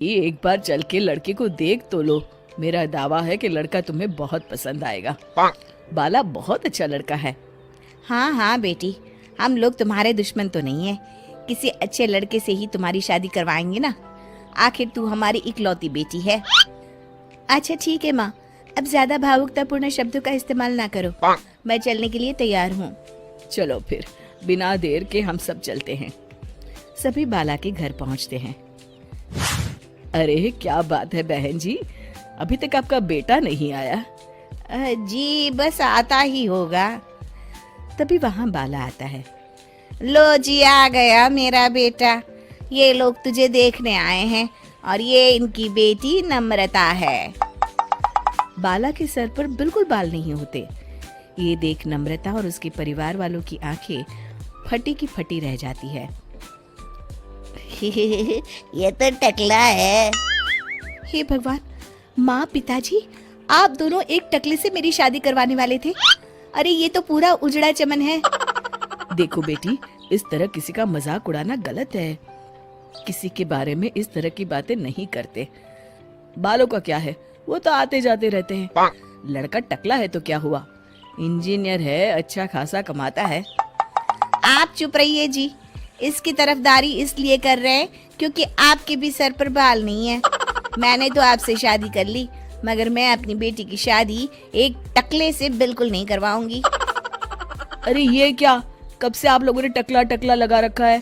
ये एक बार चल के लड़के को देख तो लो। मेरा दावा है कि लड़का तुम्हें बहुत पसंद आएगा। बाला बहुत अच्छा लड़का है। हाँ हाँ बेटी, हम लोग तुम्हारे दुश्मन तो नहीं है। किसी अच्छे लड़के से ही तुम्हारी शादी करवाएंगे ना। आखिर तू हमारी इकलौती बेटी है। अच्छा ठीक है माँ, अब ज्यादा भावुकतापूर्ण शब्दों का इस्तेमाल ना करो। मैं चलने के लिए तैयार हूँ। चलो फिर, बिना देर के हम सब चलते हैं। सभी बाला के घर पहुंचते हैं। अरे क्या बात है बहन जी, अभी तक आपका बेटा नहीं आया? जी बस आता ही होगा। तभी वहाँ बाला आता है। लो जी, आ गया मेरा बेटा। ये लोग तुझे देखने आए हैं और ये इनकी बेटी नम्रता है। बाला के सर पर बिल्कुल बाल नहीं होते। ये देख नम्रता और उसके परिवार वालों की आंखें फटी की फटी रह जाती है। ये तो टकला है। हे भगवान, माँ पिताजी, आप दोनों एक टकले से मेरी शादी करवाने वाले थे। अरे ये तो पूरा उजड़ा चमन है। देखो बेटी, इस तरह किसी का मजाक उड़ाना गलत है। किसी के बारे में इस तरह की बातें नहीं करते। बालों का क्या है, वो तो आते जाते रहते हैं। लड़का टकला है तो क्या हुआ, इंजीनियर है, अच्छा खासा कमाता है। आप चुप रहिए जी। इसकी तरफदारी इसलिए कर रहे हैं क्योंकि आपके भी सर पर बाल नहीं है। मैंने तो आपसे शादी कर ली, मगर मैं अपनी बेटी की शादी एक टकले से बिल्कुल नहीं करवाऊंगी। अरे ये क्या, कब से आप लोगों ने टकला टकला लगा रखा है?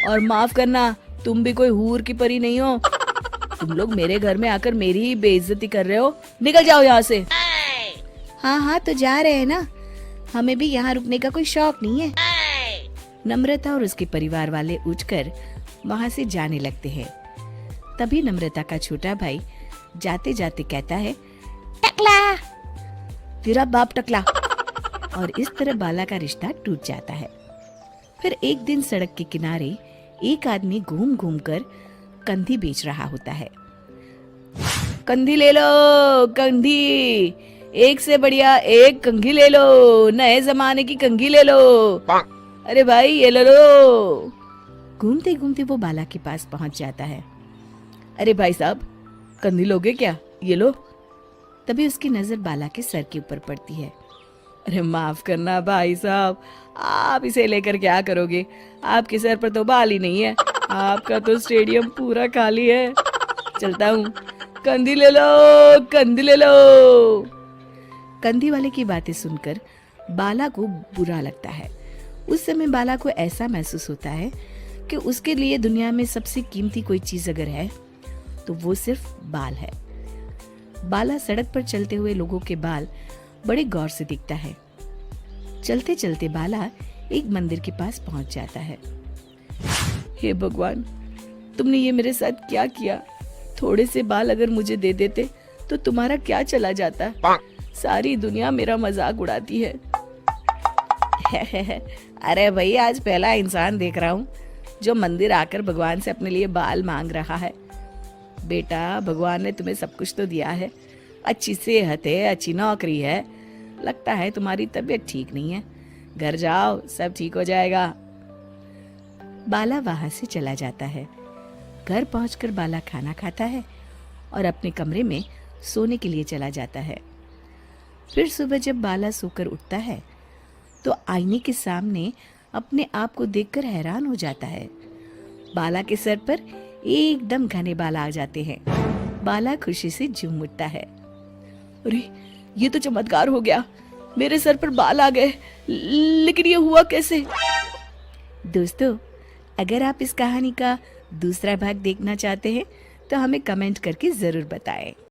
और माफ करना, तुम भी कोई हूर की परी नहीं हो। तुम लोग मेरे घर में आकर मेरी ही बेइज्जती कर रहे हो। निकल जाओ यहाँ से। हाँ हाँ तो जा रहे हैं ना, हमें भी यहाँ रुकने का कोई शौक नहीं है। नम्रता और उसके परिवार वाले उठकर वहाँ से जाने लगते हैं। तभी नम्रता का छोटा भाई जाते जाते कहता है, टकला, तेरा बाप टकला। और इस तरह बाला का रिश्ता टूट जाता है। फिर एक दिन सड़क के किनारे एक आदमी घूम घूम कर कंधी बेच रहा होता है। कंधी ले लो, कंधी, एक से बढ़िया एक कंघी ले लो, नए जमाने की कंघी ले लो। अरे भाई ये ले लो। घूमते घूमते वो बाला के पास पहुंच जाता है। अरे भाई साहब, कंधी लोगे क्या? ये लो। तभी उसकी नजर बाला के सर के ऊपर पड़ती है। अरे माफ करना भाई साहब, आप इसे लेकर क्या करोगे? आपके सर पर तो बाल ही नहीं है। आपका तो स्टेडियम पूरा खाली है। चलता हूँ, कंधी ले लो, कंधी ले लो। कंधी वाले की बातें सुनकर बाला को बुरा लगता है। उस समय बाला को ऐसा महसूस होता है कि उसके लिए दुनिया में सबसे कीमती कोई चीज अगर है तो वो सिर्फ बाल है। बाला सड़क पर चलते हुए लोगों के बाल बड़े गौर से दिखता है। चलते चलते बाला एक मंदिर के पास पहुंच जाता है। हे भगवान, तुमने ये मेरे साथ क्या किया? थोड़े से बाल अगर मुझे दे देते तो तुम्हारा क्या चला जाता? सारी दुनिया मेरा मजाक उड़ाती है। अरे भाई, आज पहला इंसान देख रहा हूँ जो मंदिर आकर भगवान से अपने लिए बाल मांग रहा है। बेटा, भगवान ने तुम्हें सब कुछ तो दिया है। अच्छी सेहत है, अच्छी नौकरी है। लगता है तुम्हारी तबीयत ठीक नहीं है। घर जाओ, सब ठीक हो जाएगा। बाला वहां से चला जाता है। घर पहुंचकर बाला खाना खाता है और अपने कमरे में सोने के लिए चला जाता है। फिर सुबह जब बाला सोकर उठता है तो आईने के सामने अपने आप को देखकर हैरान हो जाता है। बाला के सर पर एकदम घने बाल आ जाते हैं। बाला खुशी से झूम उठता है। अरे ये तो चमत्कार हो गया, मेरे सर पर बाल आ गए। लेकिन ये हुआ कैसे? दोस्तों, अगर आप इस कहानी का दूसरा भाग देखना चाहते हैं तो हमें कमेंट करके जरूर बताएं।